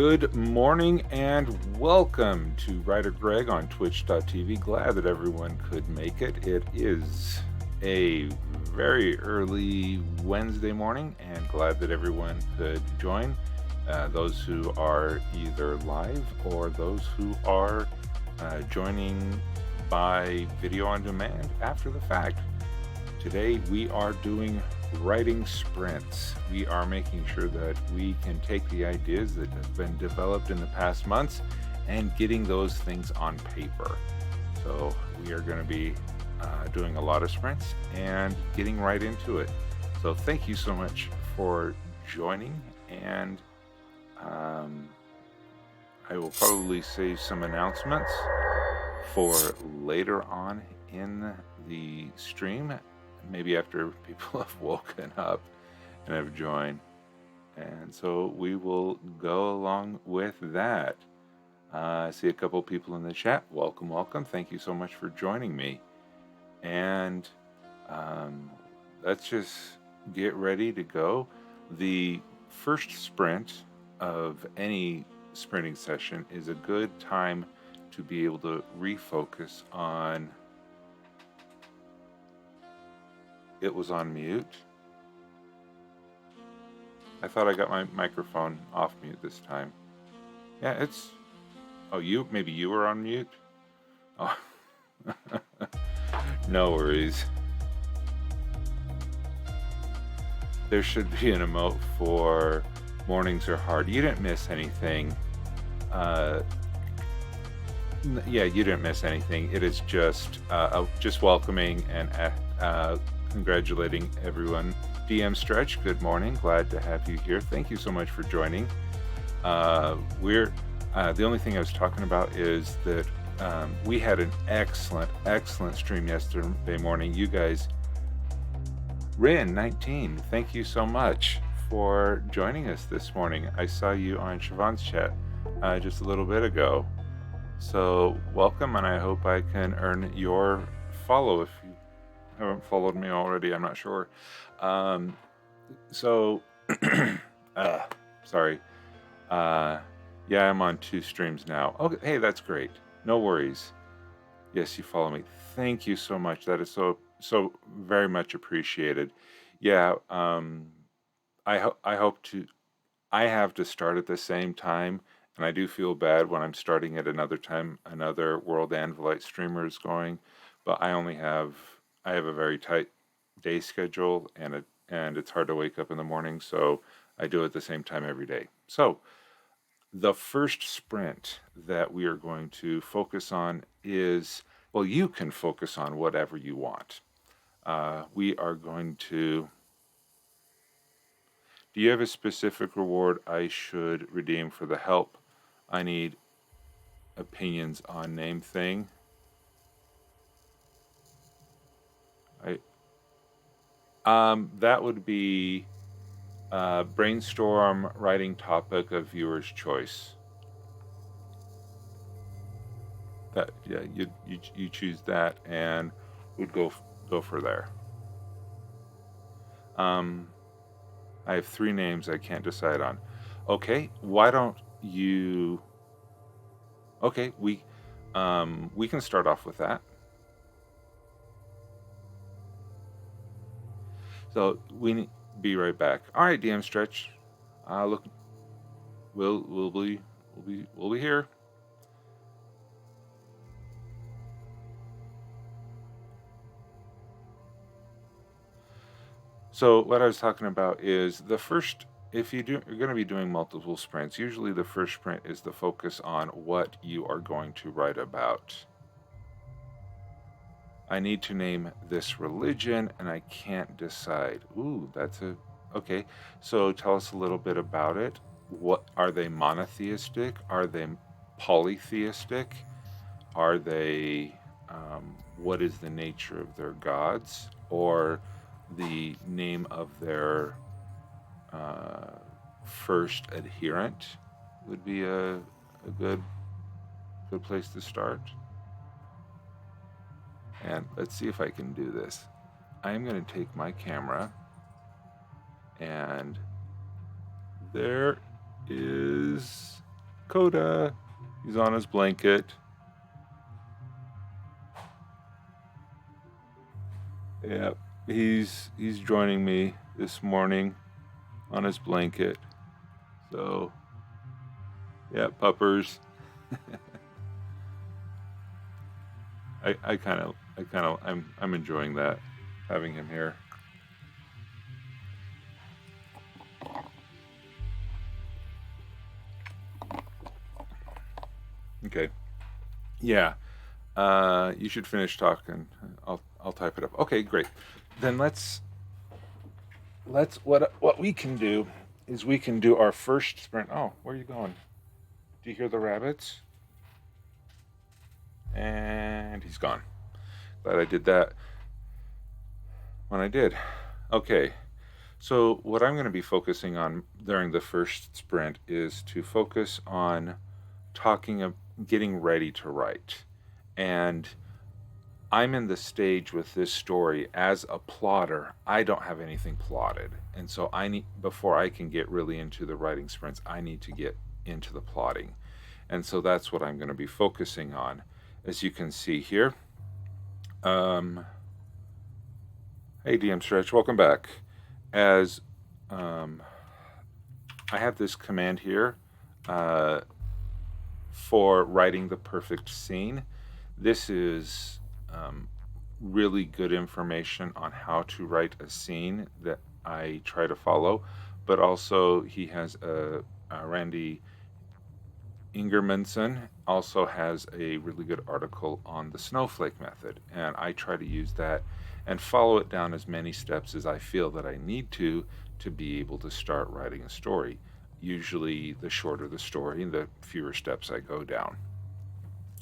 Good morning and welcome to WriterGreg on Twitch.tv. Glad that everyone could make it. It is a very early Wednesday morning and glad that everyone could join. Those who are either live or those who are joining by video on demand after the fact. Today we are doing writing sprints. We are making sure that we can take the ideas that have been developed in the past months and getting those things on paper. So we are going to be doing a lot of sprints and getting right into it. So thank you so much for joining, and I will probably save some announcements for later on in the stream, maybe after people have woken up and have joined. And so we will go along with that. I see a couple people in the chat. Welcome. Thank you so much for joining me. And let's just get ready to go. The first sprint of any sprinting session is a good time to be able to refocus on. It was on mute. I thought I got my microphone off mute this time. Yeah, it's... Oh, maybe you were on mute? Oh, no worries. There should be an emote for mornings are hard. You didn't miss anything. Yeah, you didn't miss anything. It is just welcoming and congratulating everyone. DM Stretch, good morning. Glad to have you here. Thank you so much for joining. The only thing I was talking about is that we had an excellent stream yesterday morning. You guys, Rin19, thank you so much for joining us this morning. I saw you on Siobhan's chat just a little bit ago. So welcome, and I hope I can earn your follow if you haven't followed me already. I'm not sure. Sorry. Yeah, I'm on 2 streams now. Okay, hey, that's great. No worries. Yes, you follow me. Thank you so much. That is so very much appreciated. Yeah, I have to start at the same time, and I do feel bad when I'm starting at another time. Another World Anvilite streamer is going, but I have a very tight day schedule, and it's hard to wake up in the morning, so I do it at the same time every day. So the first sprint that we are going to focus on is, well, you can focus on whatever you want. We are going to... Do you have a specific reward I should redeem for the help? I need opinions on name thing. That would be brainstorm writing topic of viewer's choice. That, yeah, you choose that, and we'd go for there. I have 3 names I can't decide on. Okay, why don't you... Okay, we can start off with that. So we be right back. All right, DM Stretch. Look, we'll be here. So what I was talking about is the first. If you're going to be doing multiple sprints, usually the first sprint is the focus on what you are going to write about. I need to name this religion, and I can't decide. Ooh, okay. So tell us a little bit about it. What are they? Monotheistic? Are they polytheistic? Are they? What is the nature of their gods, or the name of their first adherent would be a good place to start. And let's see if I can do this. I'm going to take my camera, and there is Coda. He's on his blanket. Yeah, he's joining me this morning on his blanket. So, yeah, puppers. I'm enjoying that, having him here. Okay. Yeah. You should finish talking. I'll type it up. Okay, great. Then let's what we can do is we can do our first sprint. Oh, where are you going? Do you hear the rabbits? And he's gone. Glad I did that when I did. Okay. So what I'm going to be focusing on during the first sprint is to focus on getting ready to write. And I'm in the stage with this story as a plotter. I don't have anything plotted. And so before I can get really into the writing sprints, I need to get into the plotting. And so that's what I'm going to be focusing on. As you can see here, hey DM Stretch, welcome back. As I have this command here for writing the perfect scene. This is really good information on how to write a scene that I try to follow, but also he has Randy Ingermanson also has a really good article on the snowflake method, and I try to use that and follow it down as many steps as I feel that I need to be able to start writing a story. Usually the shorter the story, the fewer steps I go down.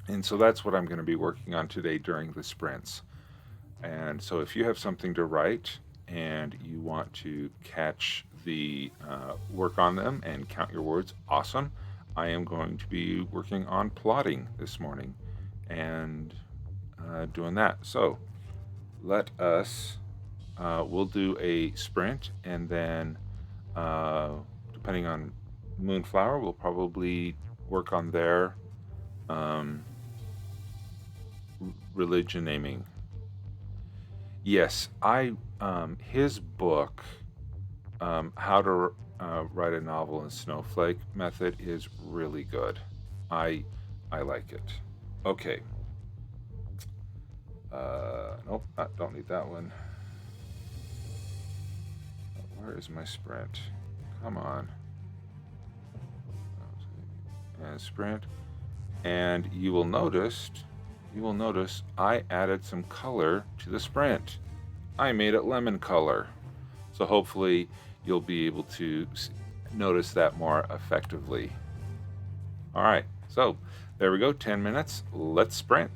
And so that's what I'm going to be working on today during the sprints. And so if you have something to write and you want to catch the work on them and count your words, awesome. I am going to be working on plotting this morning and doing that. So let us, we'll do a sprint, and then depending on Moonflower, we'll probably work on their religion naming. Yes, his book, How to Write a Novel in Snowflake Method, is really good. I like it. Okay. Nope, don't need that one. Where is my sprint? Come on. And sprint. And you will notice I added some color to the sprint. I made it lemon color. So hopefully you'll be able to notice that more effectively. All right, so there we go, 10 minutes. Let's sprint.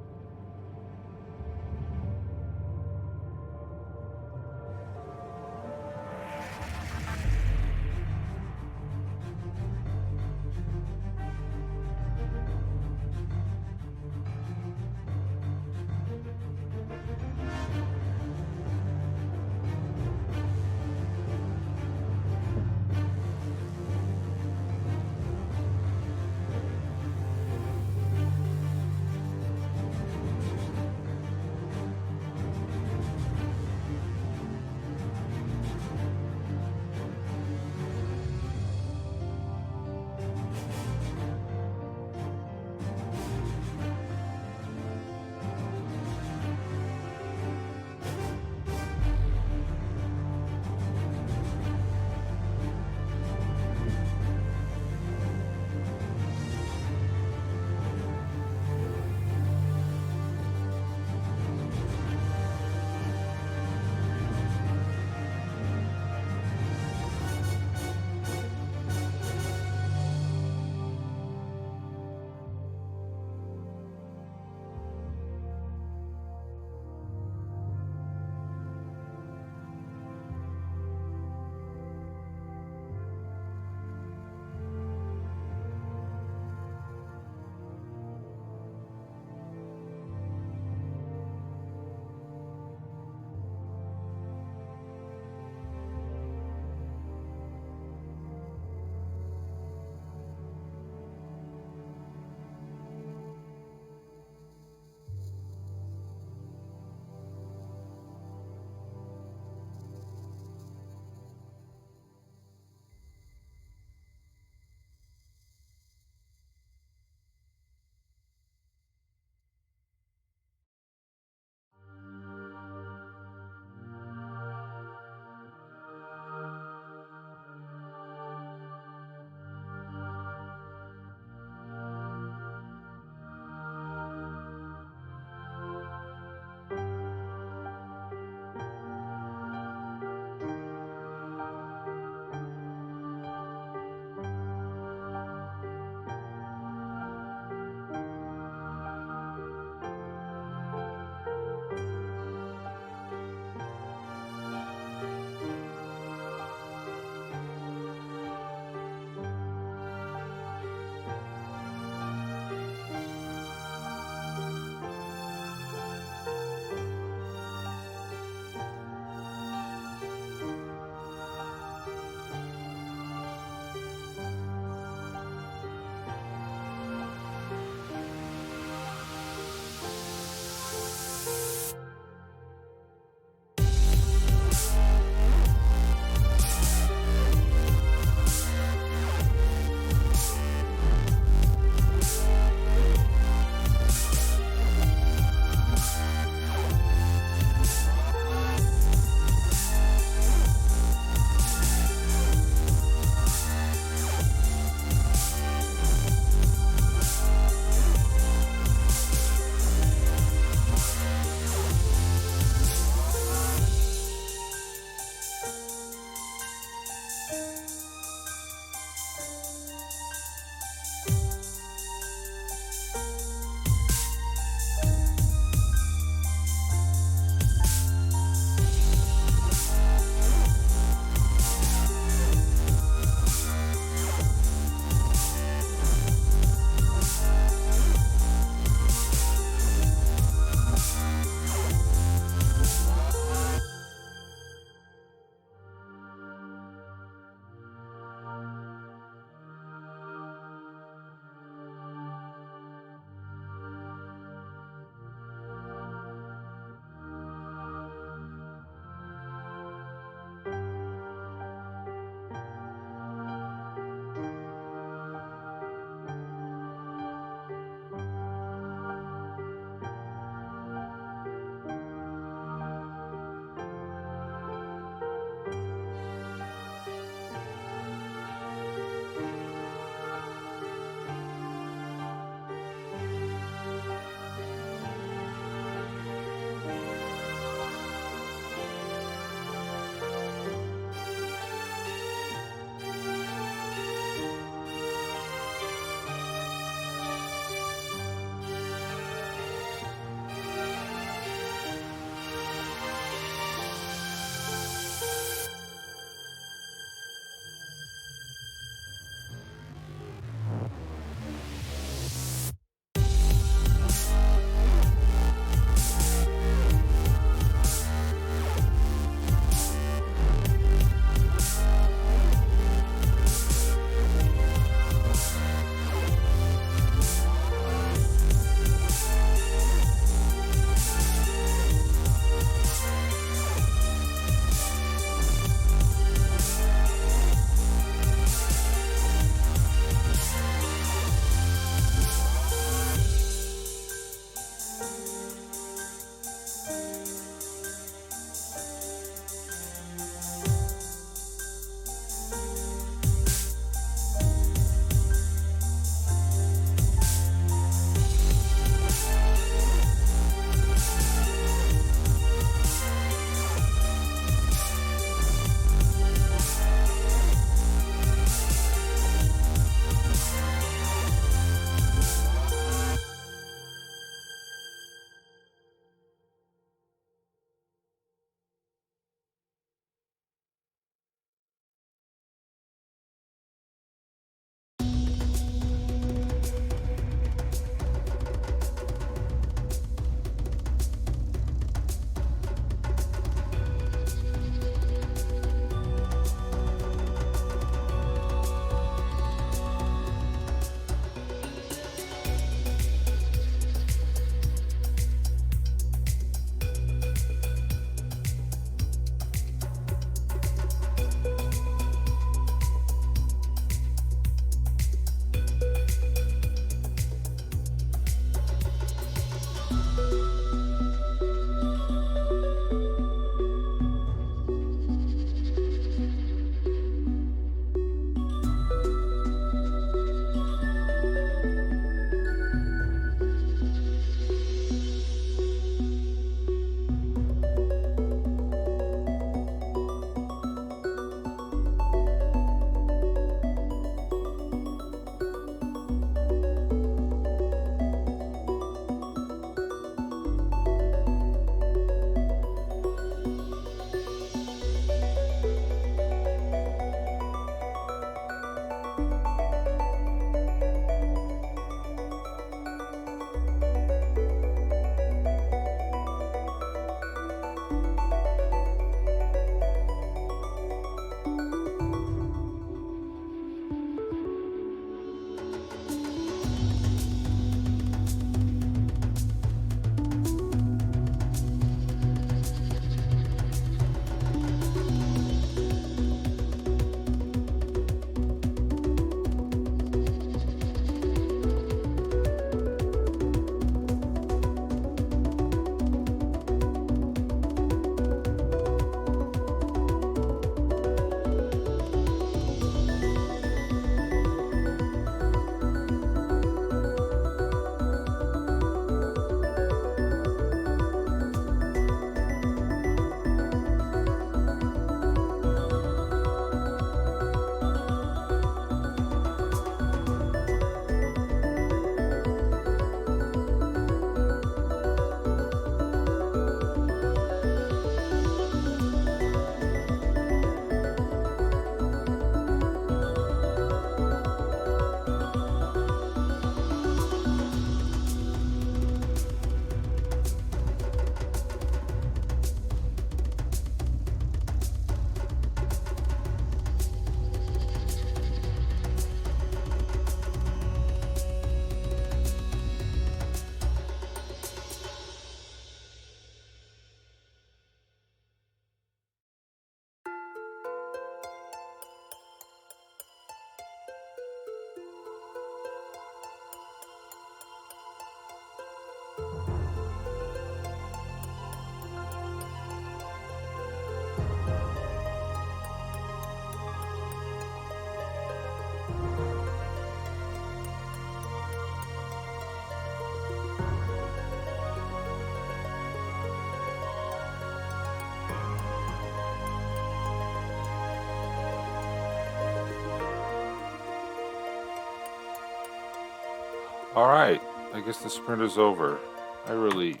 All right, I guess the sprint is over. I really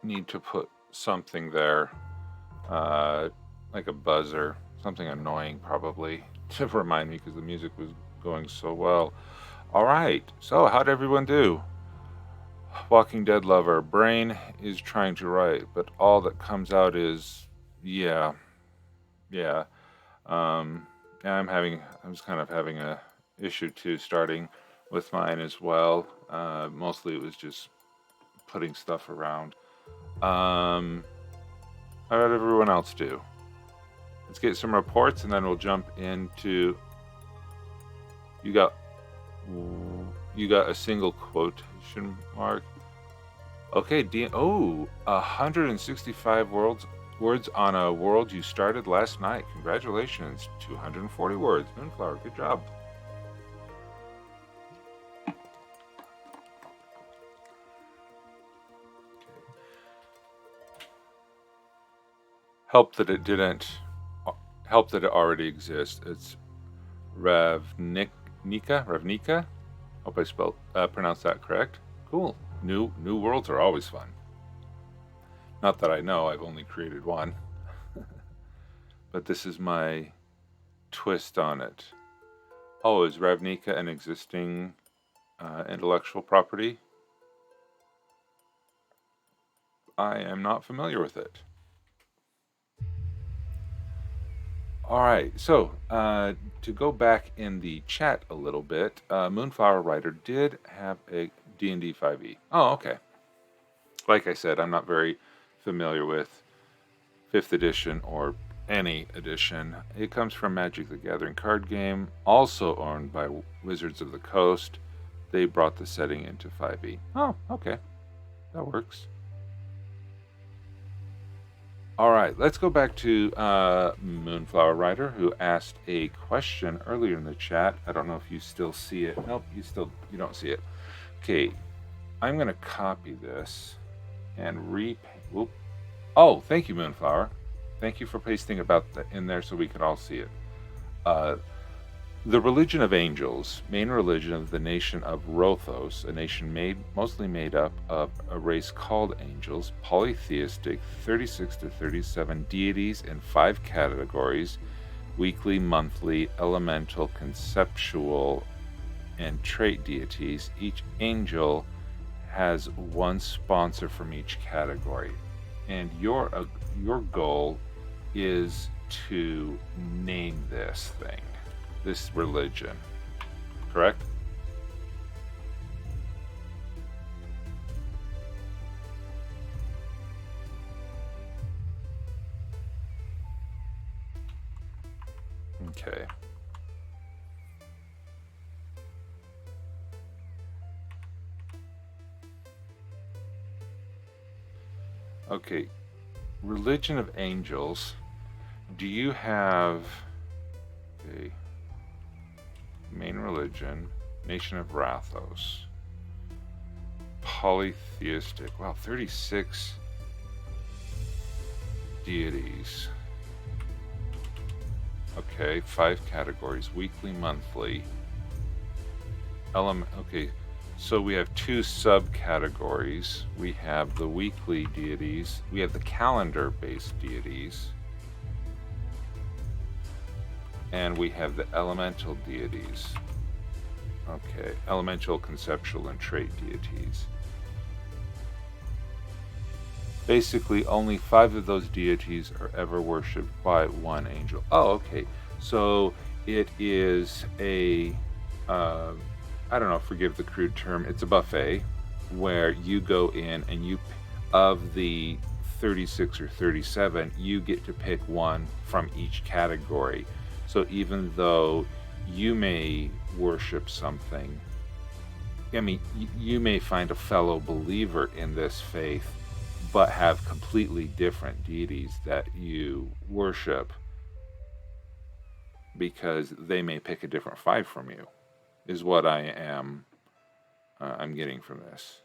need to put something there, like a buzzer, something annoying probably, to remind me because the music was going so well. All right, so how'd everyone do? Walking Dead lover, brain is trying to write, but all that comes out is, yeah, yeah. Um, yeah, I was kind of having a issue too, starting with mine as well. Mostly it was just putting stuff around. How did everyone else do? Let's get some reports, and then we'll jump into. You got, you got a single quotation mark. Okay, 165 words on a world you started last night. Congratulations, 240 words. Moonflower, good job. Help that it didn't. Help that it already exists. It's Ravnica. Hope I pronounced that correct. Cool. New worlds are always fun. Not that I know. I've only created one, but this is my twist on it. Oh, is Ravnica an existing intellectual property? I am not familiar with it. All right, so to go back in the chat a little bit, Moonflower Writer did have a D&D 5e. Oh, okay. Like I said, I'm not very familiar with 5th edition or any edition. It comes from Magic the Gathering card game, also owned by Wizards of the Coast. They brought the setting into 5e. Oh, okay. That works. All right, let's go back to Moonflower Rider, who asked a question earlier in the chat. I don't know if you still see it. Nope, you don't see it. Okay, I'm going to copy this and whoop. Oh, thank you, Moonflower. Thank you for pasting about that in there so we can all see it. The religion of angels, main religion of the nation of Rothos, a nation mostly made up of a race called angels, polytheistic, 36 to 37 deities in 5 categories: weekly, monthly, elemental, conceptual, and trait deities. Each angel has one sponsor from each category, and your goal is to name this thing, this religion, correct? Okay. Okay. Religion of angels. Do you have a main religion, nation of Rathos, polytheistic? Wow, 36 deities. Okay, 5 categories: weekly, monthly, okay, so we have 2 subcategories. We have the weekly deities, we have the calendar-based deities, and we have the elemental deities. Okay, elemental, conceptual, and trait deities. Basically, only 5 of those deities are ever worshipped by one angel. Oh, okay. So it is a, I don't know, forgive the crude term, it's a buffet where you go in and of the 36 or 37, you get to pick one from each category. So even though you may worship something, I mean, you may find a fellow believer in this faith, but have completely different deities that you worship because they may pick a different 5 from you, is what I'm getting from this.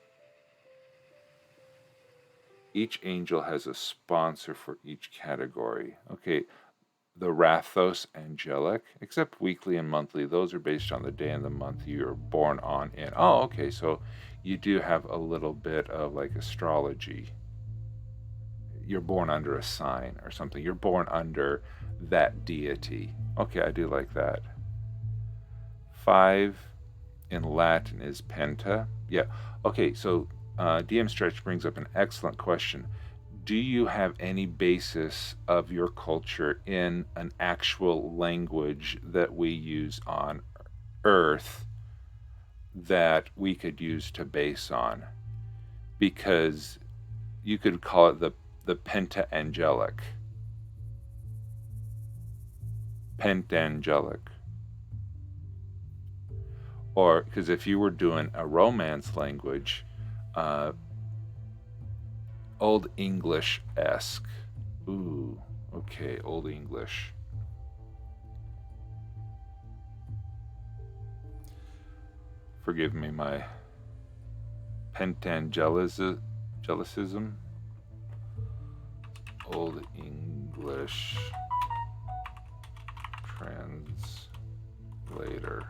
Each angel has a sponsor for each category. Okay, the Rathos angelic, except weekly and monthly. Those are based on the day and the month you're born on in. Oh, okay, so you do have a little bit of like astrology. You're born under a sign or something. You're born under that deity. Okay, I do like that. 5 in Latin is penta. Yeah. Okay, so DM Stretch brings up an excellent question. Do you have any basis of your culture in an actual language that we use on Earth that we could use to base on? Because you could call it the pentangelic. Pentangelic. Or because if you were doing a Romance language, Old English-esque. Ooh, okay, Old English. Forgive me my pentangelicism. Old English translator.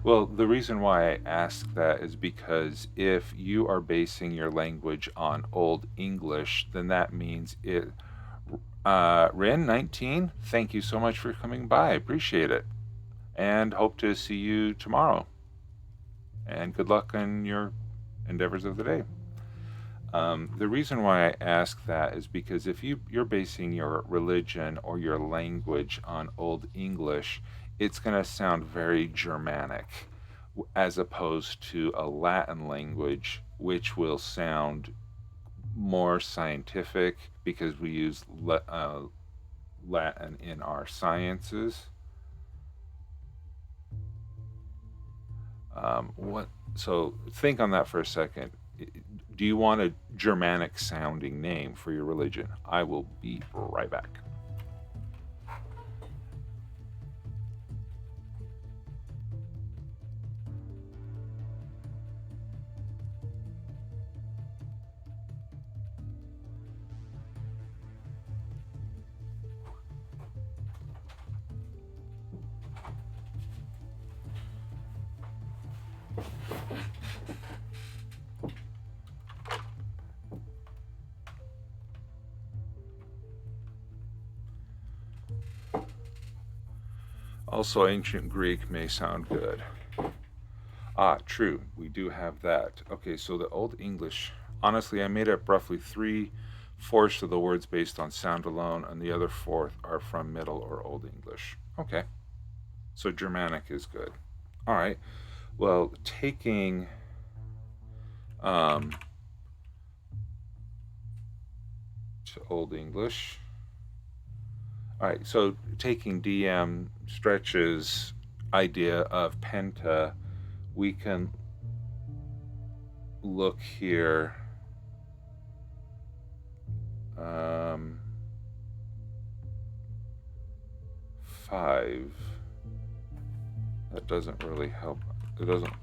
Well, the reason why I ask that is because if you are basing your language on Old English, then that means it. Rin 19, thank you so much for coming by. I appreciate it. And hope to see you tomorrow. And good luck on your endeavors of the day. The reason why I ask that is because if you're basing your religion or your language on Old English, it's going to sound very Germanic, as opposed to a Latin language, which will sound more scientific because we use Latin in our sciences. So think on that for a second. Do you want a Germanic sounding name for your religion? I will be right back. Also, ancient Greek may sound good. Ah, true. We do have that. Okay, so the Old English. Honestly, I made up roughly 3/4 of the words based on sound alone, and the other fourth are from Middle or Old English. Okay. So Germanic is good. All right. Well, taking to Old English. All right, so taking DM Stretch's idea of penta, we can look here. 5. That doesn't really help. It doesn't.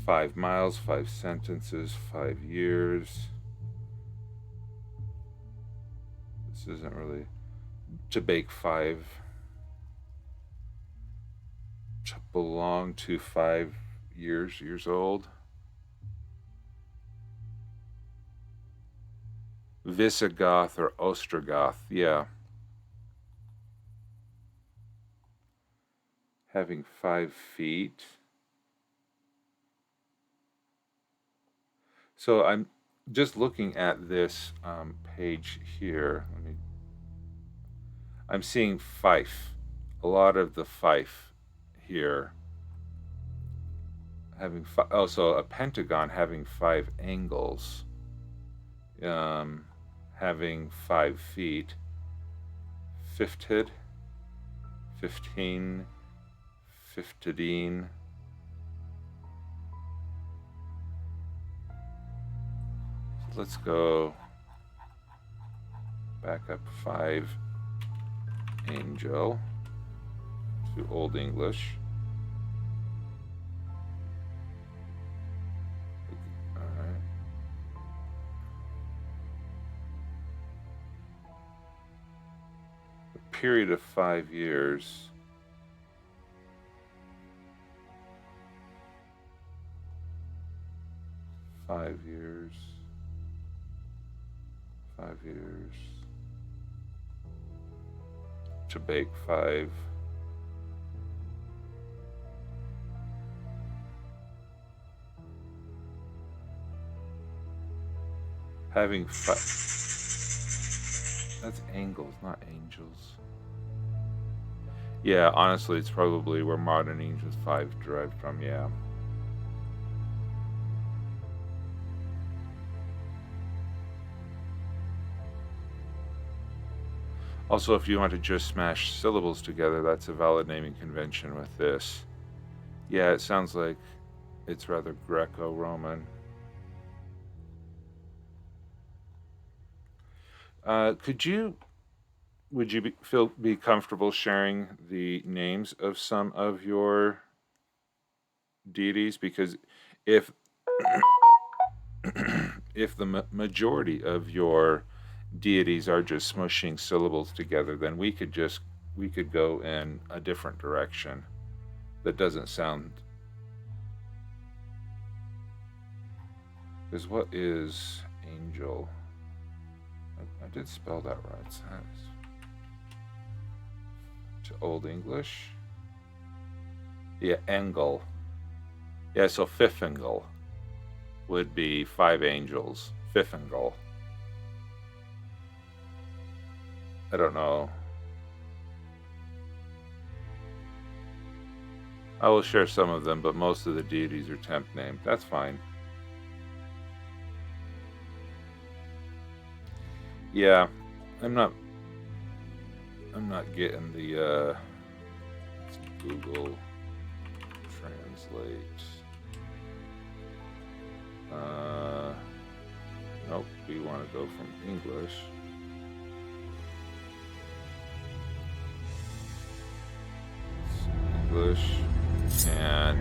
5 miles, 5 sentences, 5 years. This isn't really to bake 5 to belong to 5 years old. Visigoth or Ostrogoth, yeah. Having 5 feet. So I'm just looking at this page here. I'm seeing Fife, a lot of the Fife here. Having so a pentagon having 5 angles, having 5 feet. Fifted, 15, 15. Let's go back up 5 angel to Old English. All right. period of 5 years. Five years. 5 years. To bake 5. Having 5. That's angles, not angels. Yeah, honestly, it's probably where modern Angels 5 derived from, yeah. Also, if you want to just smash syllables together, that's a valid naming convention with this. Yeah, it sounds like it's rather Greco-Roman. Would you be comfortable sharing the names of some of your deities? Because if if the majority of your deities are just smushing syllables together, then we could go in a different direction that doesn't sound. Because what is angel? I did spell that right. To Old English. Yeah, Engel. Yeah, so Fifingel would be 5 angels. Fifingel. I don't know. I will share some of them, but most of the deities are temp named. That's fine. Yeah, I'm not getting the Google Translate. Nope, we want to go from English. English and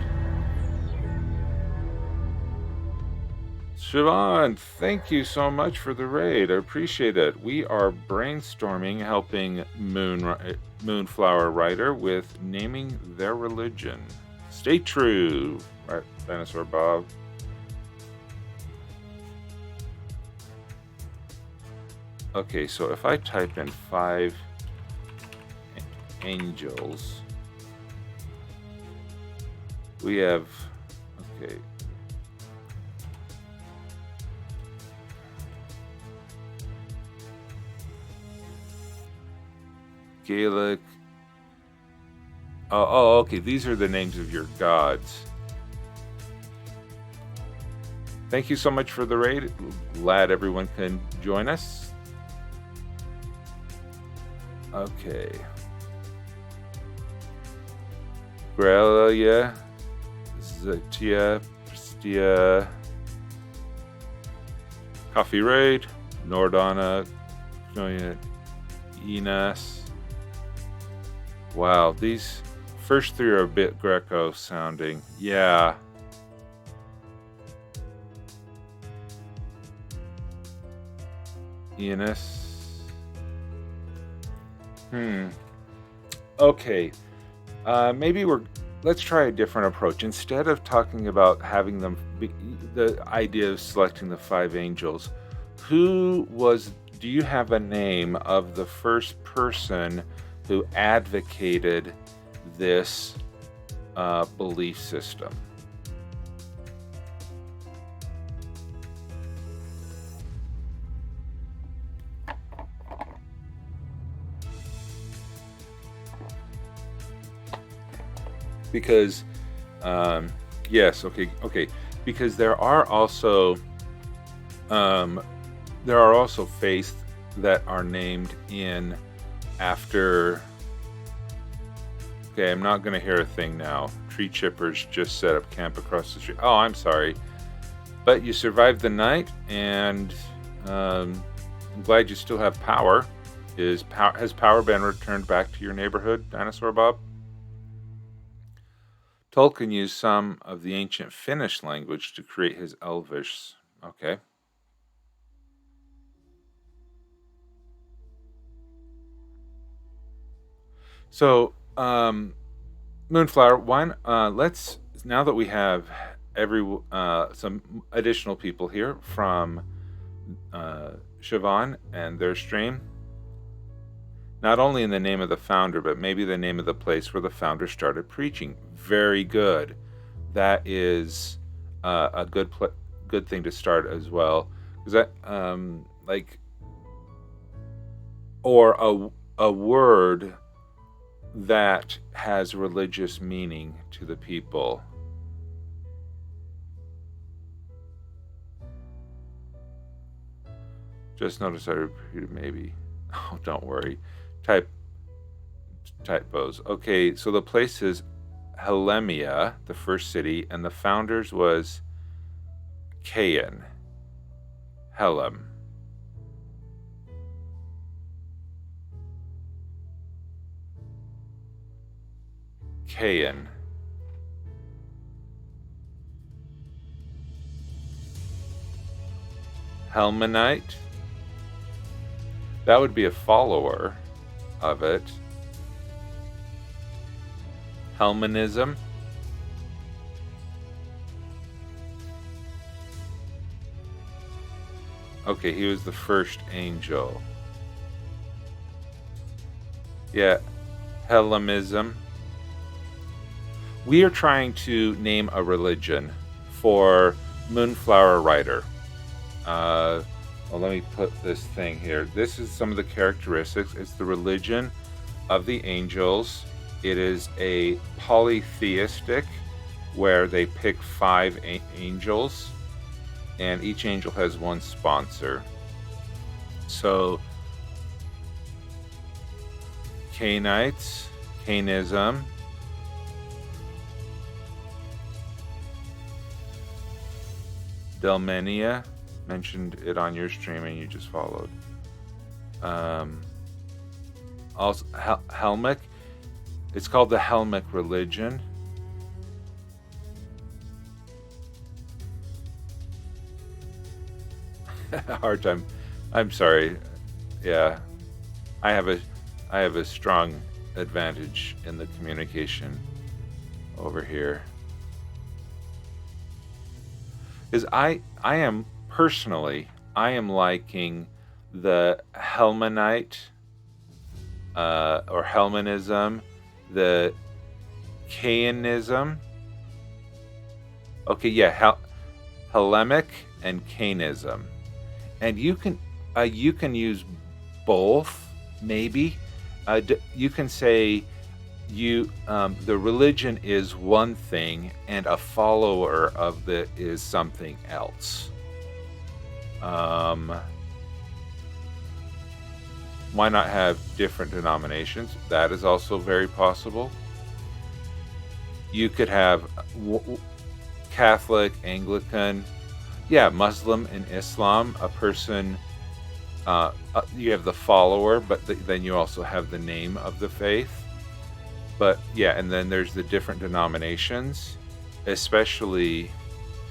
Siobhan, thank you so much for the raid. I appreciate it. We are brainstorming helping Moonflower Writer with naming their religion. Stay true, right, Dinosaur Bob. Okay, so if I type in 5 angels, we have, okay. Gaelic. Oh, okay. These are the names of your gods. Thank you so much for the raid. Glad everyone can join us. Okay. Grelia, Zatia, Prestia, Coffee Raid, Nordana, Enos. Wow, these first 3 are a bit Greco sounding. Yeah. Enos. Okay. Maybe let's try a different approach. Instead of talking about having them the idea of selecting the 5 angels, do you have a name of the first person who advocated this belief system? Because yes, okay, because there are also faiths that are named in after. Okay, I'm not going to hear a thing now. Tree chippers just set up camp across the street. Oh, I'm sorry, but you survived the night, and I'm glad you still have power. Has power been returned back to your neighborhood, Dinosaur Bob? Tolkien used some of the ancient Finnish language to create his Elvish. Okay. So, Moonflower, let's, now that we have some additional people here from Siobhan and their stream, not only in the name of the founder, but maybe the name of the place where the founder started preaching. Very good. That is a good thing to start as well, because that or a word that has religious meaning to the people. Just notice I repeated maybe. Oh, don't worry. Typos. Okay, so the place is Helemia, the first city, and the founders was Cain. Helem. Cain. Helmanite. That would be a follower of it. Helmanism. Okay, he was the first angel. Yeah, Hellenism. We are trying to name a religion for Moonflower Writer. Well, let me put this thing here. This is some of the characteristics. It's the religion of the angels. It is a polytheistic, where they pick 5 angels, and each angel has one sponsor. So, Cainites, Cainism, Delmenia, mentioned it on your stream and you just followed. Also, Helmic. It's called the Helmic religion. Hard time. I'm sorry. Yeah, I have a strong advantage in the communication over here. Because I am personally, I am liking the Helmanite or Helmanism, the Cainism. Okay, yeah, Helemic and Cainism, and you can use both. Maybe you can say the religion is one thing and a follower of it is something else. Why not have different denominations? That is also very possible. You could have Catholic, Anglican, yeah, Muslim and Islam. A person, you have the follower, but then you also have the name of the faith. But yeah, and then there's the different denominations, especially.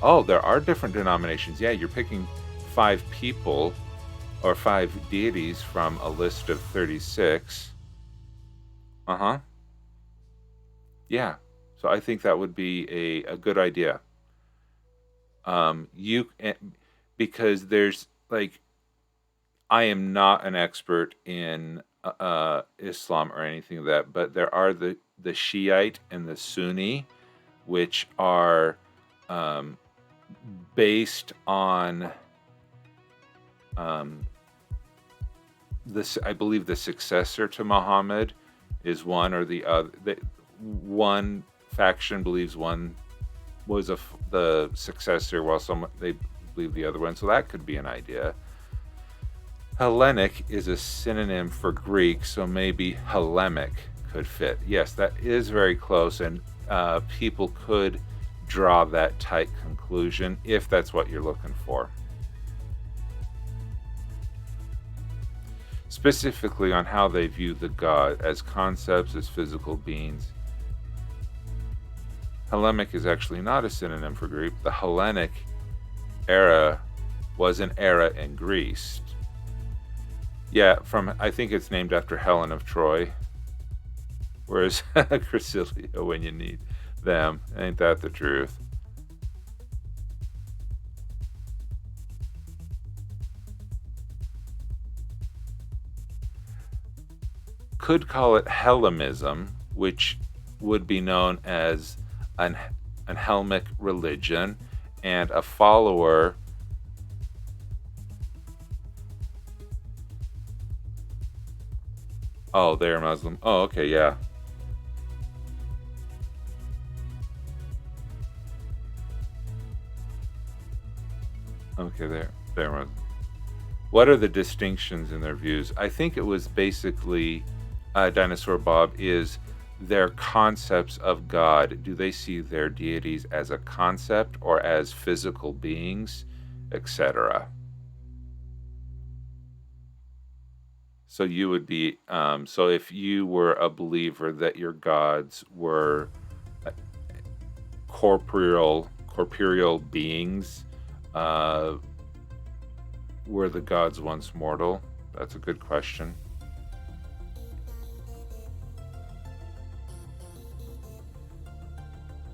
Oh, there are different denominations. Yeah, you're picking 5 people or 5 deities from a list of 36. Yeah, so I think that would be a good idea. Because there's I am not an expert in Islam or anything of that, but there are the Shiite and the Sunni, which are based on this. I believe the successor to Muhammad is one or the other. One faction believes one was the successor, while they believe the other one. So that could be an idea. Hellenic is a synonym for Greek, so maybe Hellenic could fit. Yes, that is very close, and people could draw that tight conclusion if that's what you're looking for. Specifically on how they view the god as concepts, as physical beings. Hellenic is actually not a synonym for Greek. The Hellenic era was an era in Greece. Yeah, I think it's named after Helen of Troy. Whereas Crasilia when you need them. Ain't that the truth? Could call it Hellenism, which would be known as an Helmic religion, and a follower. Oh, they're Muslim. Oh, okay, yeah. Okay, they're Muslim. What are the distinctions in their views? I think it was basically Dinosaur Bob is their concepts of God. Do they see their deities as a concept or as physical beings, etc.? So you would be so if you were a believer that your gods were uh, corporeal beings, uh, were the gods once mortal? That's a good question.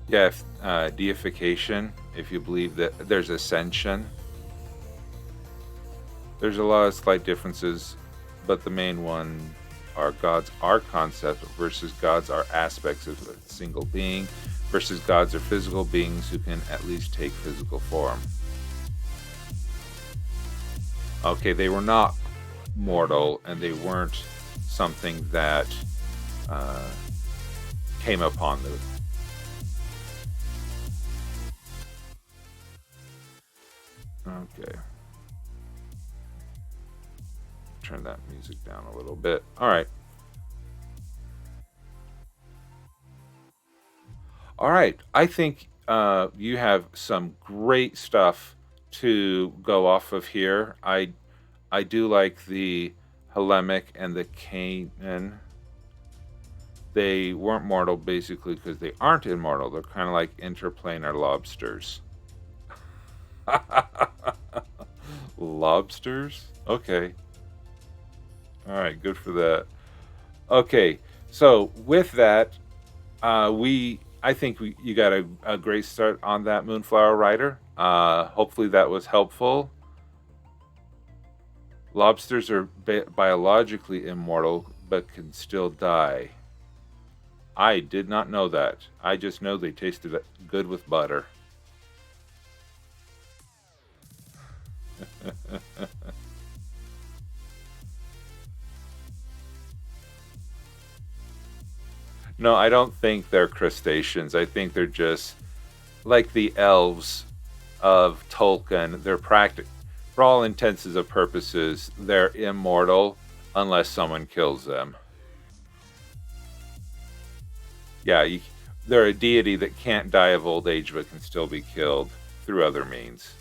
Yeah, if, deification, if you believe that there's ascension, there's a lot of slight differences, but the main one are gods are concepts versus gods are aspects of a single being versus gods are physical beings who can at least take physical form. Okay, they were not mortal and they weren't something that uh, came upon them. Okay. Turn that music down a little bit. All right. All right. I think you have some great stuff to go off of here. I do like the Helemic and the Canaan. They weren't mortal basically because they aren't immortal. They're kind of like interplanar lobsters. Lobsters? Okay. All right. Good for that. Okay. So with that, I think you got a great start on that Moonflower Rider. Hopefully that was helpful. Lobsters are biologically immortal but can still die. I did not know that. I just know they tasted good with butter. No, I don't think they're crustaceans. I think they're just like the elves of Tolkien. They're for all intents and purposes, they're immortal unless someone kills them. Yeah, they're a deity that can't die of old age but can still be killed through other means.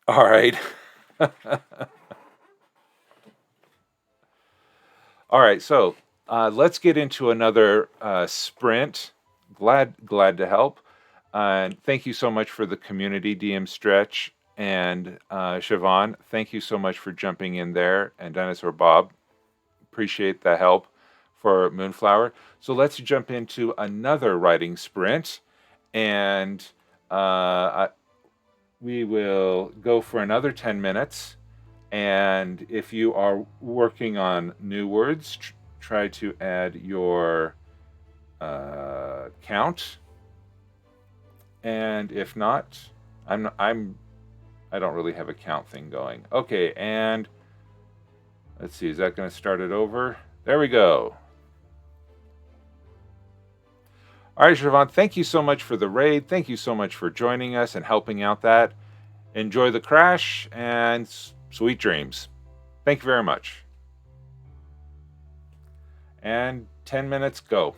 All right. All right, so let's get into another sprint. Glad to help. And thank you so much for the community, DM Stretch and Siobhan. Thank you so much for jumping in there, and Dinosaur Bob. Appreciate the help for Moonflower. So let's jump into another writing sprint, and we will go for another 10 minutes. And if you are working on new words, try to add your count. And if not, I don't really have a count thing going. Okay, and let's see, is that going to start it over? There we go. All right, Siobhan, thank you so much for the raid. Thank you so much for joining us and helping out that. Enjoy the crash and sweet dreams. Thank you very much. And 10 minutes, go.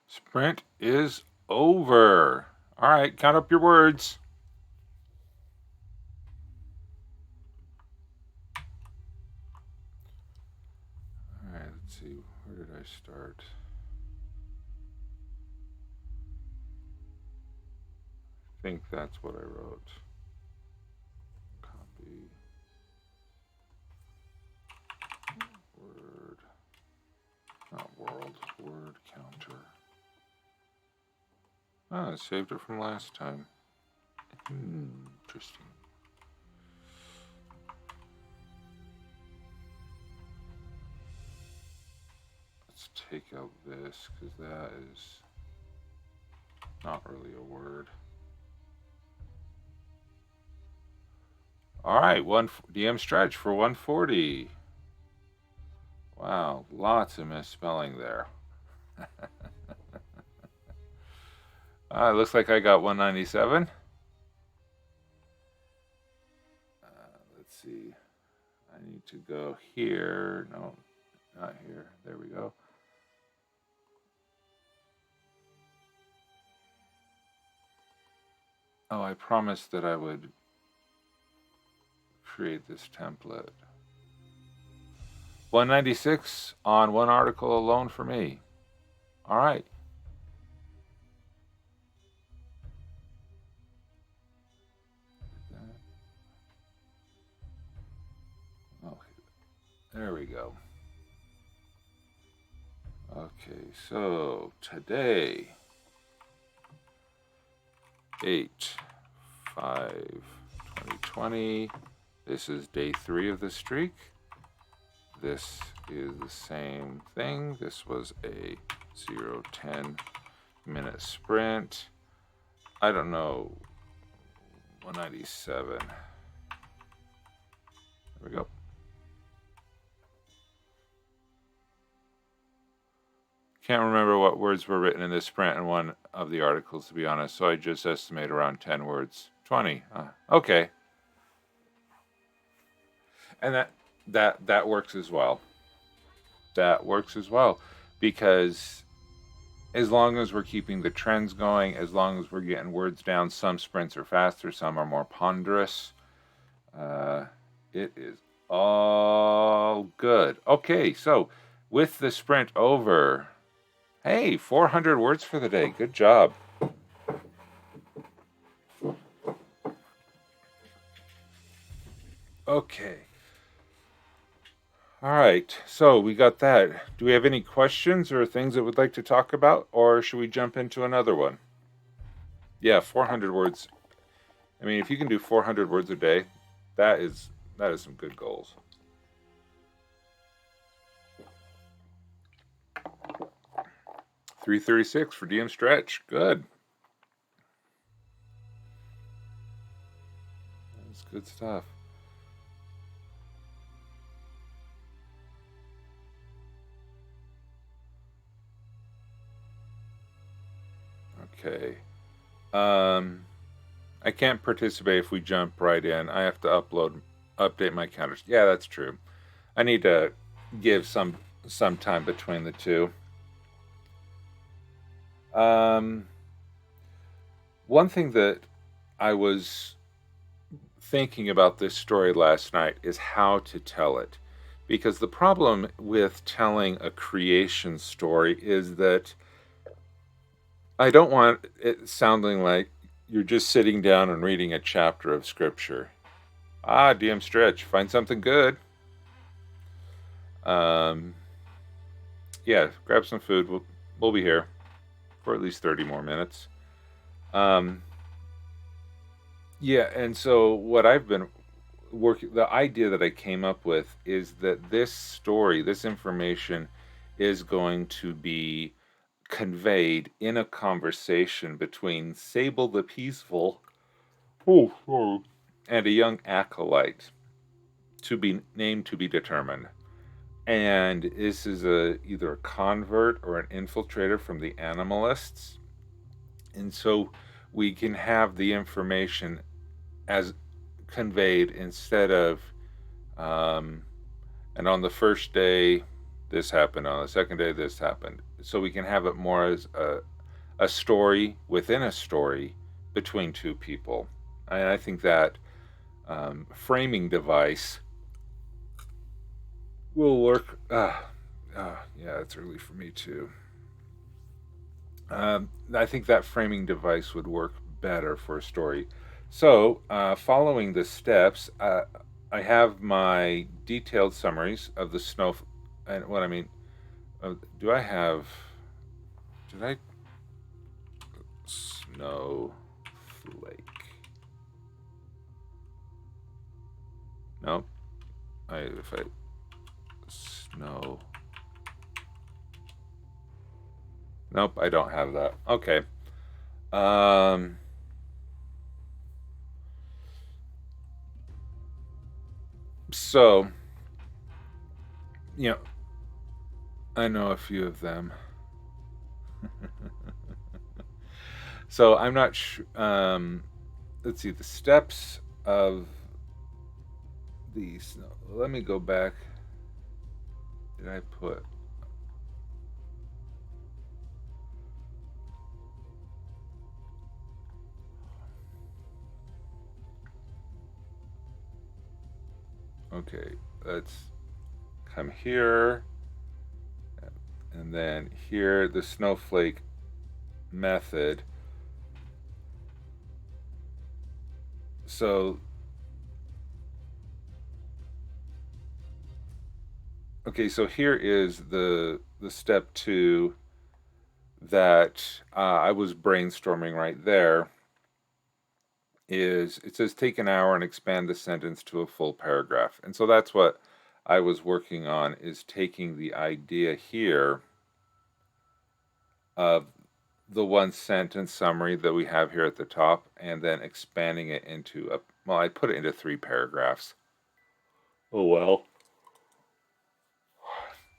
Sprint is over. All right, count up your words. All right, let's see. Where did I start? I think that's what I wrote. Copy. Word. Not world. Word counter. Ah, I saved it from last time. Interesting. Let's take out this because that is not really a word. All right, one DM stretch for 140. Wow, lots of misspelling there. Looks like I got 197. Let's see. I need to go here. No, not here. There we go. Oh, I promised that I would create this template. 196 on one article alone for me. All right. Okay, there we go. Okay, so today, 8/5/2020. This is day 3 of the streak. This is the same thing. This was a 0-10 minute sprint. I don't know. 197. There we go. Can't remember what words were written in this sprint in one of the articles, to be honest, so I just estimate around 10 words. 20. Okay. And that works as well. That works as well because as long as we're keeping the trends going, as long as we're getting words down, some sprints are faster, some are more ponderous. It is all good. Okay, so with the sprint over, hey, 400 words for the day. Good job. Okay. All right, so we got that. Do we have any questions or things that we'd like to talk about, or should we jump into another one? Yeah, 400 words. I mean, if you can do 400 words a day, that is some good goals. 336 for DM stretch. Good. That's good stuff. Okay. I can't participate if we jump right in. I have to update my counters. Yeah, that's true. I need to give some time between the two. One thing that I was thinking about this story last night is how to tell it. Because the problem with telling a creation story is that I don't want it sounding like you're just sitting down and reading a chapter of scripture. DM stretch, find something good. Yeah, grab some food. We'll be here for at least 30 more minutes. Yeah, and so what I've been working, the idea that I came up with is that this story, this information is going to be conveyed in a conversation between Sable the Peaceful and a young acolyte to be named to be determined. And this is either a convert or an infiltrator from the animalists. And so we can have the information as conveyed instead of and on the first day this happened on the second day, this happened. So we can have it more as a story within a story between two people. And I think that framing device will work. Yeah, it's early for me too. I think that framing device would work better for a story. So, following the steps, I have my detailed summaries of the snow. And what I mean, do I have? Did I snowflake? No. If I snow. Nope, I don't have that. Okay. Um, so, you know, I know a few of them. So I'm not sure. Let's see the steps of these. Let me go back. Did I put? Okay, let's come here, and then here the snowflake method. So, okay, so here is the step 2 that I was brainstorming right there. Is it says take an hour and expand the sentence to a full paragraph, and so that's what I was working on, is taking the idea here of the one sentence summary that we have here at the top and then expanding it into a, well, I put it into 3 paragraphs. Oh well.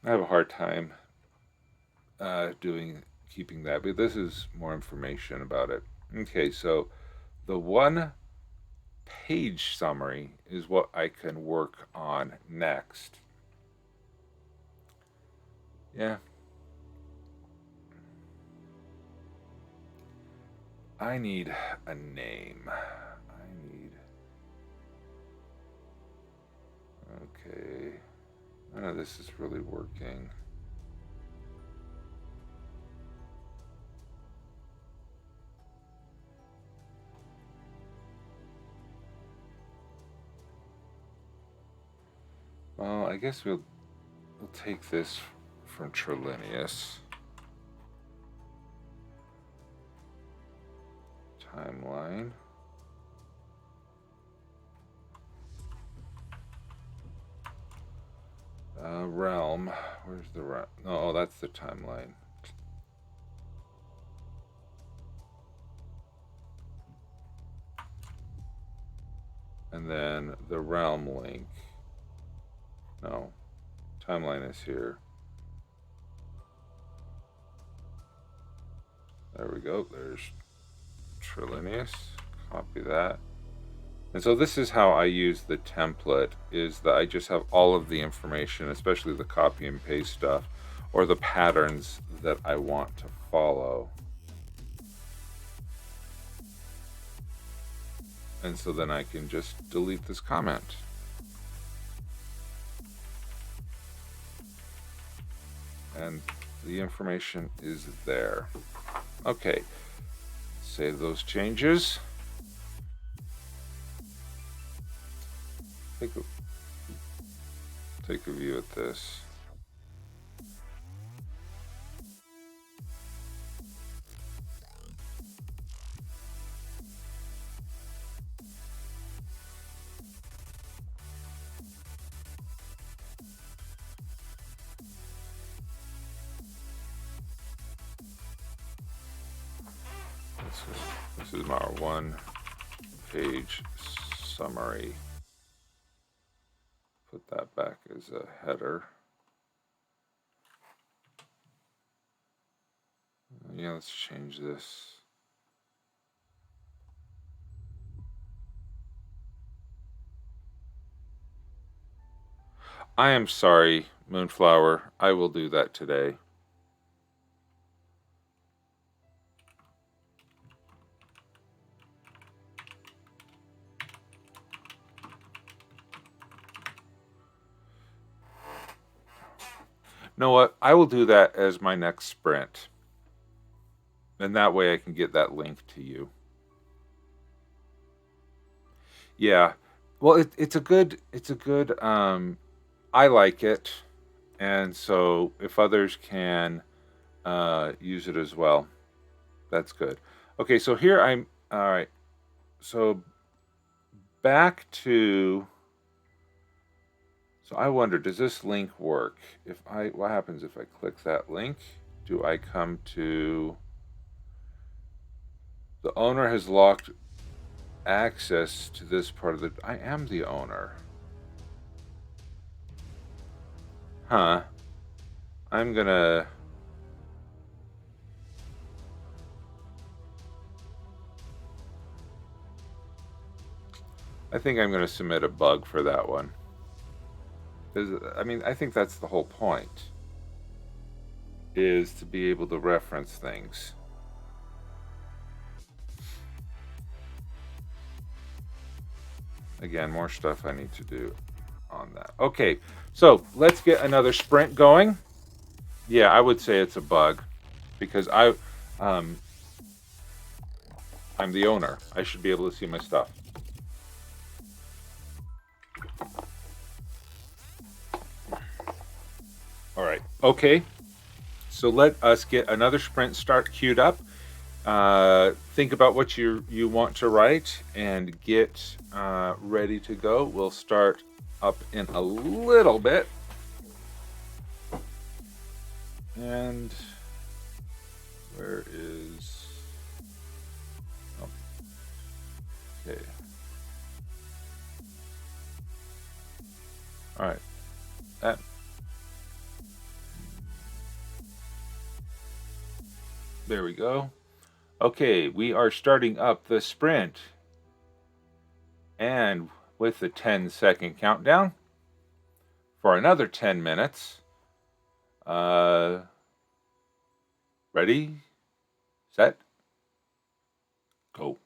I have a hard time keeping that, but this is more information about it. Okay, so the one page summary is what I can work on next. Yeah. I need a name. Okay. None of this is really working. Well, I guess we'll take this from Trillenius. Timeline. Realm. Where's the realm? Oh, that's the timeline. And then the realm link. No. Timeline is here. There we go. There's Trillenius. Copy that. And so this is how I use the template, is that I just have all of the information, especially the copy and paste stuff, or the patterns that I want to follow. And so then I can just delete this comment. And the information is there. Okay, save those changes. Take a view at this. This is our one page summary. Put that back as a header. Yeah, let's change this. I am sorry, Moonflower. I will do that today. Know what? I will do that as my next sprint. And that way I can get that link to you. Yeah. Well, it's a good I like it. And so if others can use it as well, that's good. Okay, so here I'm all right. So back to so I wonder, does this link work? What happens if I click that link? Do I come to the owner has locked access to this part of the I am the owner. Huh. I'm gonna I think I'm gonna submit a bug for that one. I mean, I think that's the whole point, is to be able to reference things. Again, more stuff I need to do on that. Okay, so let's get another sprint going. Yeah, I would say it's a bug because I'm the owner. I should be able to see my stuff. All right. Okay. So let us get another sprint start queued up. Think about what you want to write and get ready to go. We'll start up in a little bit. And where is... Oh. Okay. All right. There we go. Okay, we are starting up the sprint. And with the 10-second countdown for another 10 minutes. Ready, set, go.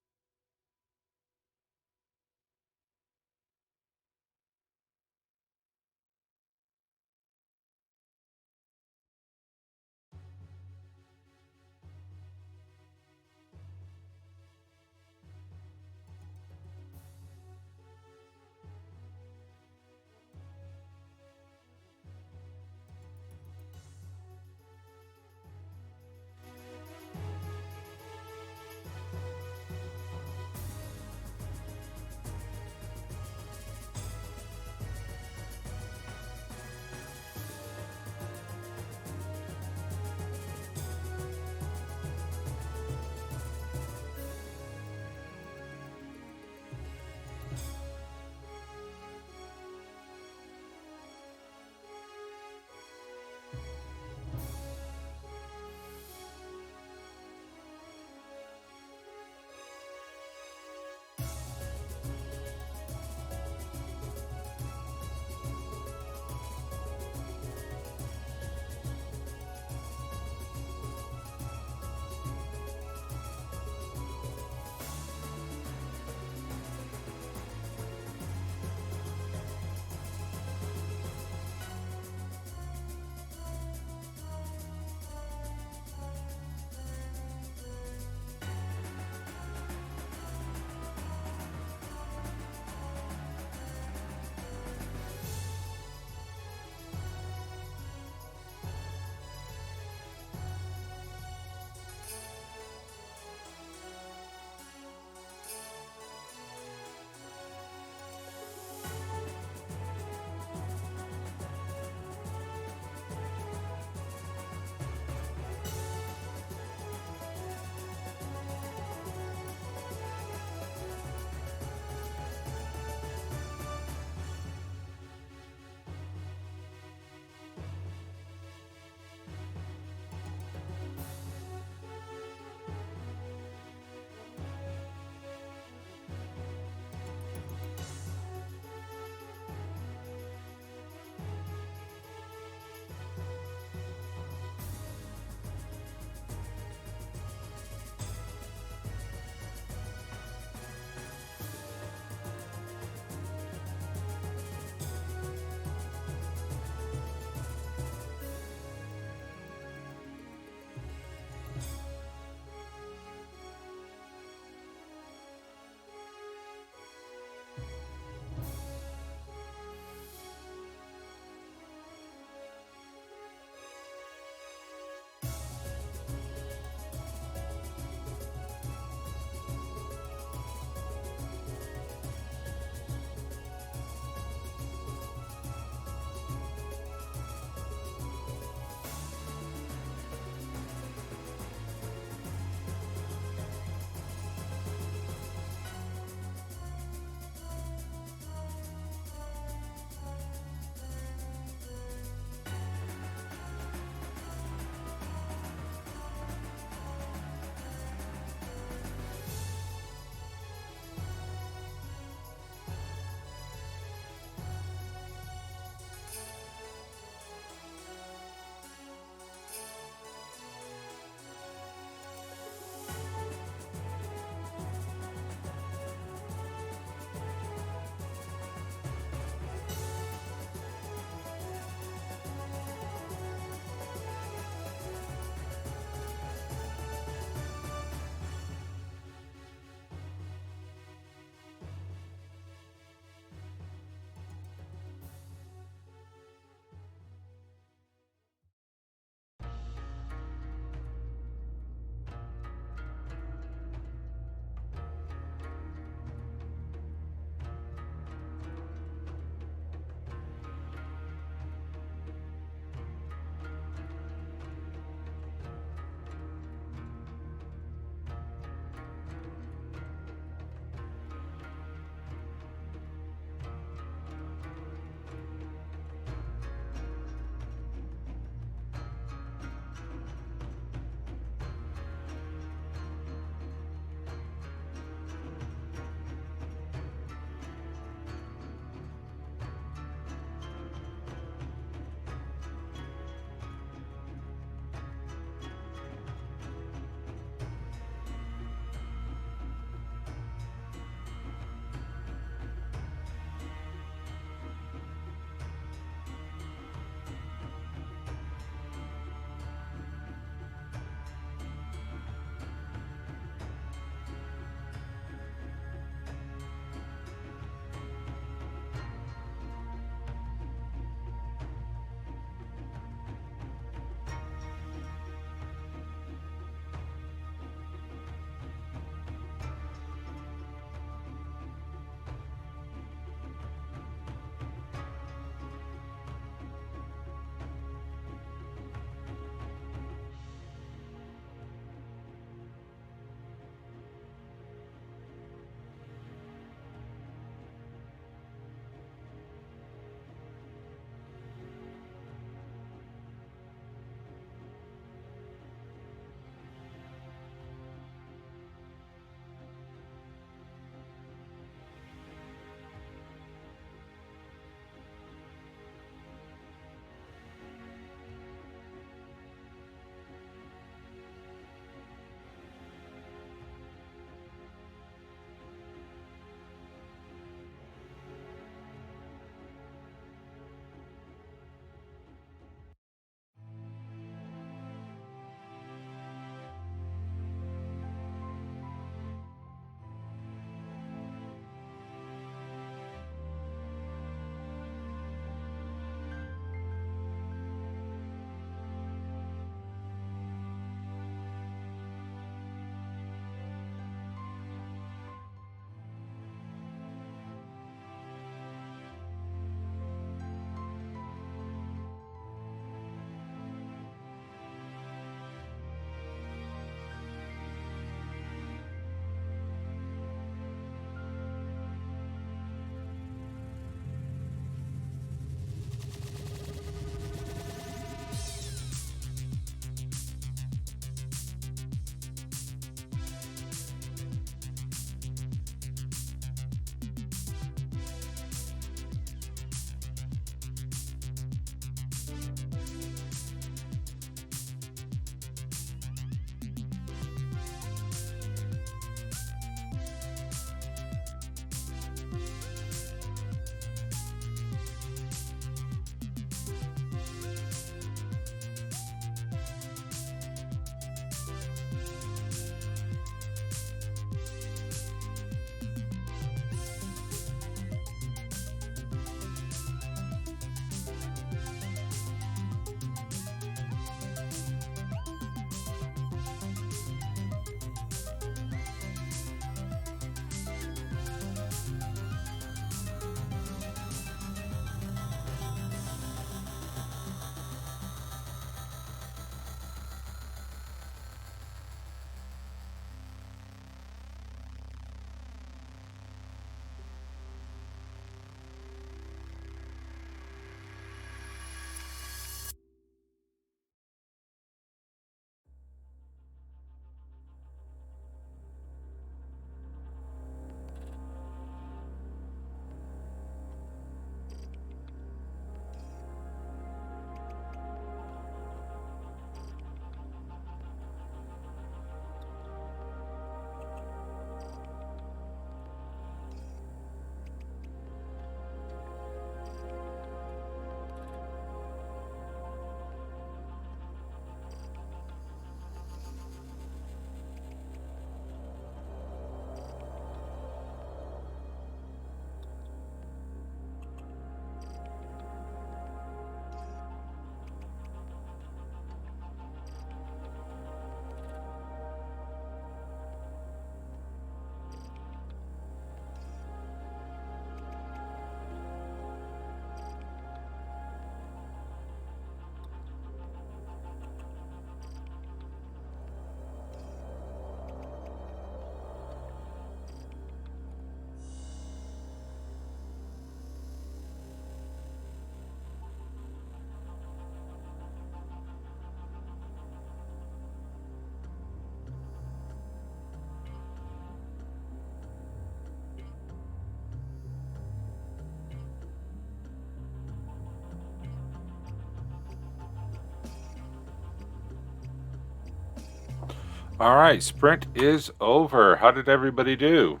All right, sprint is over. How did everybody do?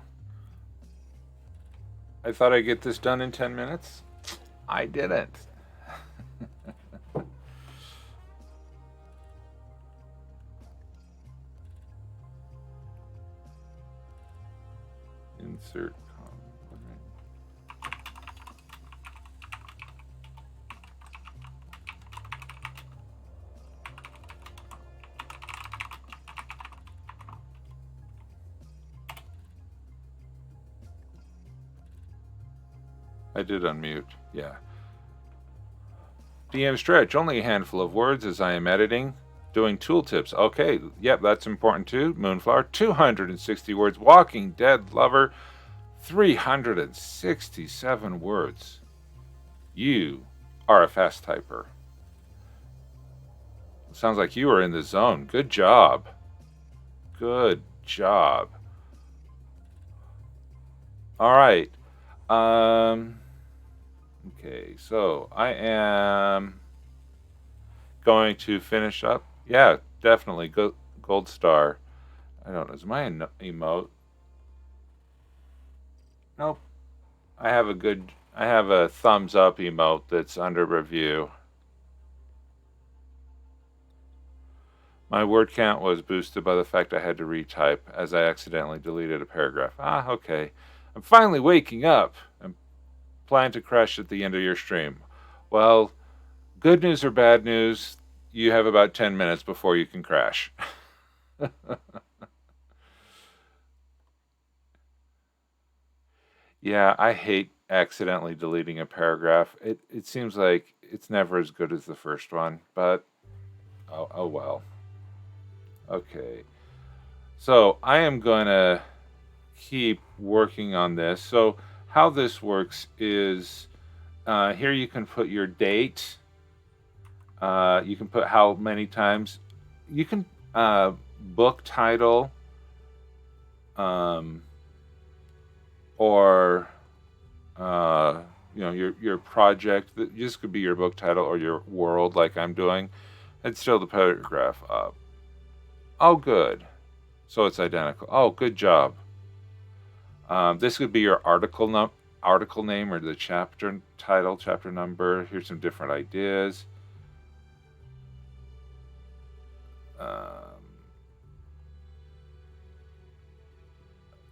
I thought I'd get this done in 10 minutes. I didn't. Insert comment. I did unmute, yeah. DM stretch, only a handful of words as I am editing. Doing tooltips, okay, yep, that's important too. Moonflower, 260 words. Walking Dead lover, 367 words. You are a fast typer. Sounds like you are in the zone. Good job. Good job. All right. Okay, so I am going to finish up. Yeah, definitely. Gold star. I don't know. Is my emote? Nope. I have a thumbs up emote that's under review. My word count was boosted by the fact I had to retype as I accidentally deleted a paragraph. Ah, okay. I'm finally waking up. I'm planning to crash at the end of your stream. Well, good news or bad news, you have about 10 minutes before you can crash. Yeah, I hate accidentally deleting a paragraph. It seems like it's never as good as the first one, but oh well. Okay. So I am going to keep working on this. So how this works is here you can put your date. You can put how many times. You can book title or your project. This could be your book title or your world, like I'm doing. And still the paragraph up. Oh, good. So it's identical. Oh, good job. This could be your article name or the chapter title, chapter number. Here's some different ideas.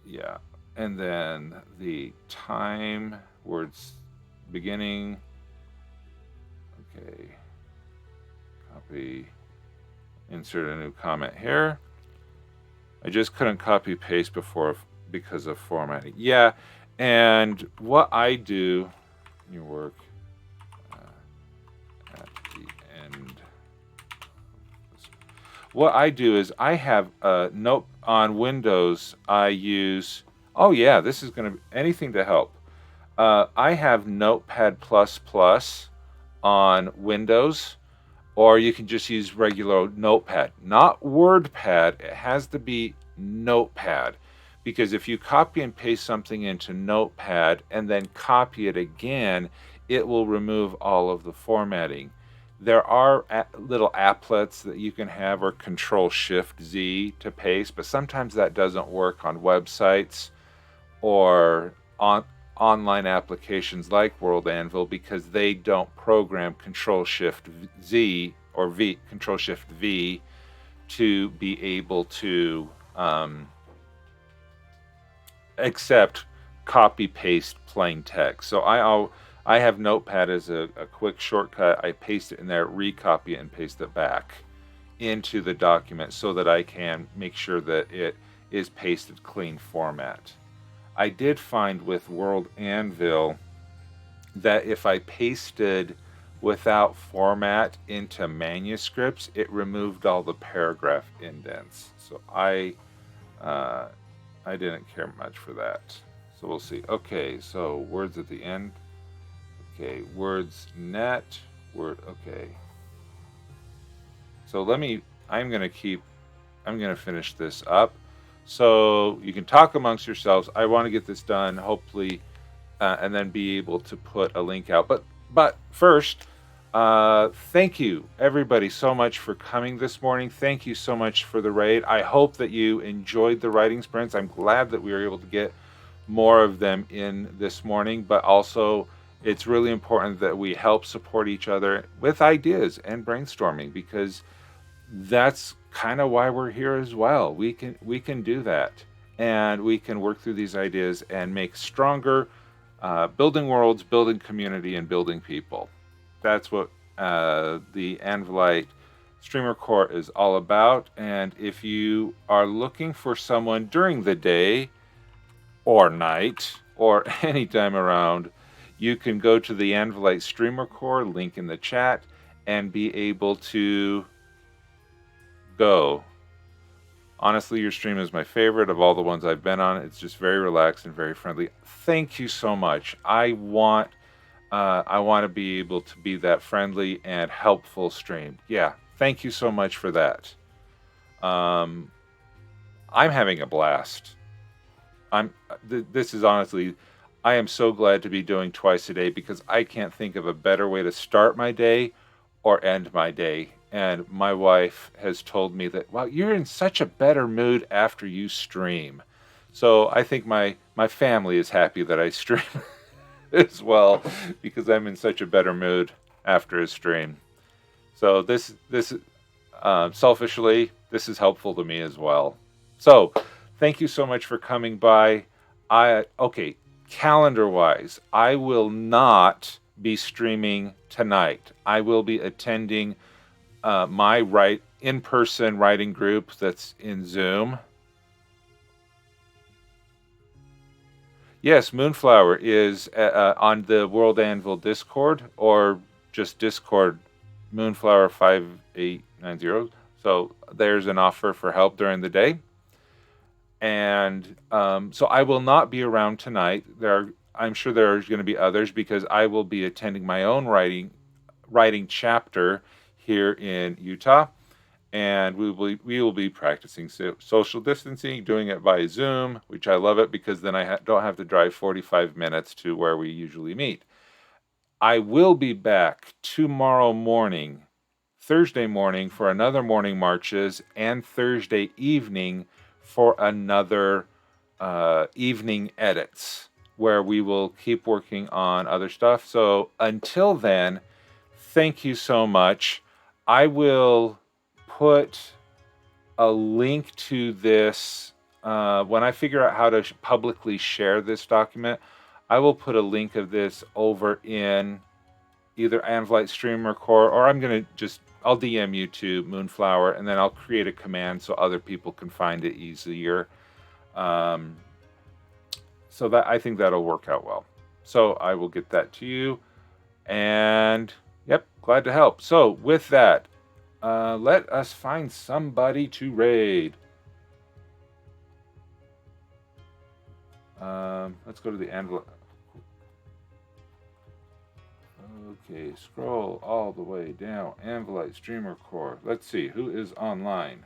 Yeah, and then the time, words beginning. Okay, copy, insert a new comment here. I just couldn't copy paste before because of formatting. Yeah, and what I do in your work at the end. What I do is I have a note on Windows. I use, oh yeah, this is going to be anything to help. I have Notepad++ on Windows, or you can just use regular Notepad, not WordPad. It has to be Notepad, because if you copy and paste something into Notepad and then copy it again, it will remove all of the formatting. There are little applets that you can have, or Control-Shift-Z to paste, but sometimes that doesn't work on websites or on online applications like World Anvil, because they don't program Control-Shift-Z or Control-Shift-V to be able to accept copy-paste plain text. So I have Notepad as a quick shortcut. I paste it in there, recopy it, and paste it back into the document so that I can make sure that it is pasted clean format. I did find with World Anvil that if I pasted without format into manuscripts, it removed all the paragraph indents. So I didn't care much for that. So we'll see. Okay, so words at the end. Okay, words net, okay. So I'm going to finish this up. So you can talk amongst yourselves. I want to get this done, hopefully, and then be able to put a link out. But first, Thank you, everybody, so much for coming this morning. Thank you so much for the raid. I hope that you enjoyed the writing sprints. I'm glad that we were able to get more of them in this morning, but also it's really important that we help support each other with ideas and brainstorming, because that's kind of why we're here as well. We can do that, and we can work through these ideas and make stronger, building worlds, building community, and building people. That's what the Anvilite Streamer Core is all about. And if you are looking for someone during the day or night or anytime around, you can go to the Anvilite Streamer Core, link in the chat, and be able to go. Honestly, your stream is my favorite of all the ones I've been on. It's just very relaxed and very friendly. Thank you so much. I want to be able to be that friendly and helpful stream. Yeah, thank you so much for that. I'm having a blast. This is honestly, I am so glad to be doing twice a day, because I can't think of a better way to start my day or end my day. And my wife has told me that, wow, you're in such a better mood after you stream. So I think my family is happy that I stream as well, because I'm in such a better mood after a stream. So this selfishly, this is helpful to me as well. So thank you so much for coming by. Okay, calendar wise, I will not be streaming tonight. I will be attending my in-person writing group that's in Zoom. Yes, Moonflower is on the World Anvil Discord, or just Discord, Moonflower 5890. So there's an offer for help during the day. And so I will not be around tonight. I'm sure there are going to be others, because I will be attending my own writing chapter here in Utah, and we will be practicing social distancing, doing it by Zoom, which I love it, because then I don't have to drive 45 minutes to where we usually meet. I will be back tomorrow morning, Thursday morning, for another morning marches, and Thursday evening for another evening edits, where we will keep working on other stuff. So until then, thank you so much. I will put a link to this when I figure out how to publicly share this document. I will put a link of this over in either Anvilite Streamer Core, or I'll DM you to Moonflower, and then I'll create a command so other people can find it easier. So that, I think that'll work out well. So I will get that to you, and yep, glad to help. So with that, let us find somebody to raid. Let's go to the Anvil. Okay, scroll all the way down. Anvilite Streamer Core. Let's see who is online.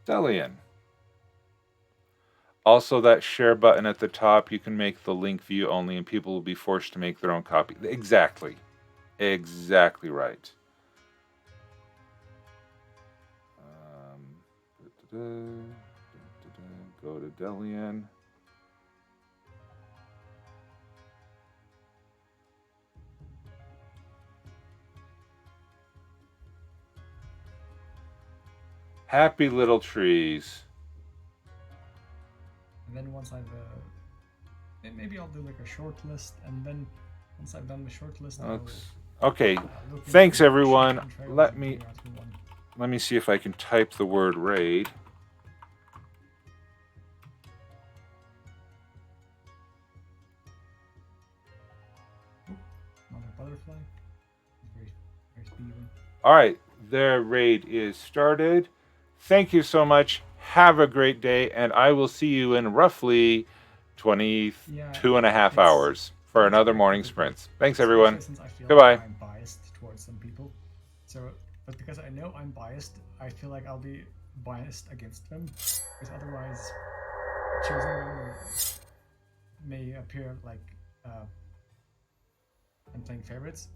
Delian. Also, that share button at the top, you can make the link view only, and people will be forced to make their own copy. Exactly. Exactly right. Go to Delian. Happy little trees. And then once I've maybe I'll do like a short list, and then once I've done the short list, okay. Thanks everyone. Let me see if I can type the word raid. Another butterfly. Very, very speedy one. All right, the raid is started. Thank you so much. Have a great day, and I will see you in roughly 22 and a half hours for another morning sprints. Thanks, everyone. Since I feel Goodbye. Like I'm biased towards some people, but because I know I'm biased, I feel like I'll be biased against them, because otherwise choosing them may appear like I'm playing favorites.